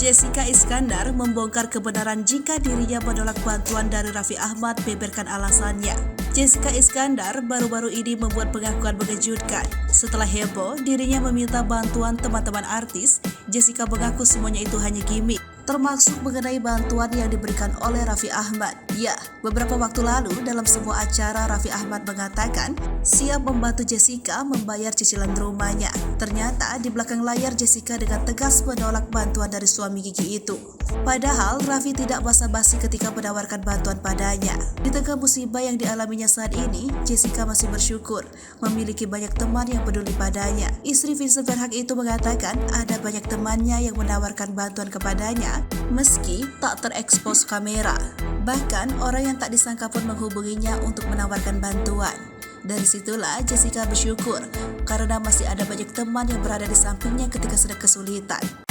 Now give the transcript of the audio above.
Jessica Iskandar membongkar kebenaran jika dirinya menolak bantuan dari Raffi Ahmad, beberkan alasannya. Jessica Iskandar baru-baru ini membuat pengakuan mengejutkan. Setelah heboh, dirinya meminta bantuan teman-teman artis. Jessica mengaku semuanya itu hanya gimmick, termasuk mengenai bantuan yang diberikan oleh Raffi Ahmad. Ya, beberapa waktu lalu dalam sebuah acara Raffi Ahmad mengatakan siap membantu Jessica membayar cicilan rumahnya. Ternyata di belakang layar Jessica dengan tegas menolak bantuan dari suami Gigi itu. Padahal Raffi tidak basa-basi ketika menawarkan bantuan padanya. Di tengah musibah yang dialaminya saat ini, Jessica masih bersyukur memiliki banyak teman yang peduli padanya. Istri Vincent Verhaeghe itu mengatakan ada banyak temannya yang menawarkan bantuan kepadanya meski tak terekspos kamera. Bahkan orang yang tak disangka pun menghubunginya untuk menawarkan bantuan. Dari situlah Jessica bersyukur karena masih ada banyak teman yang berada di sampingnya ketika sedang kesulitan.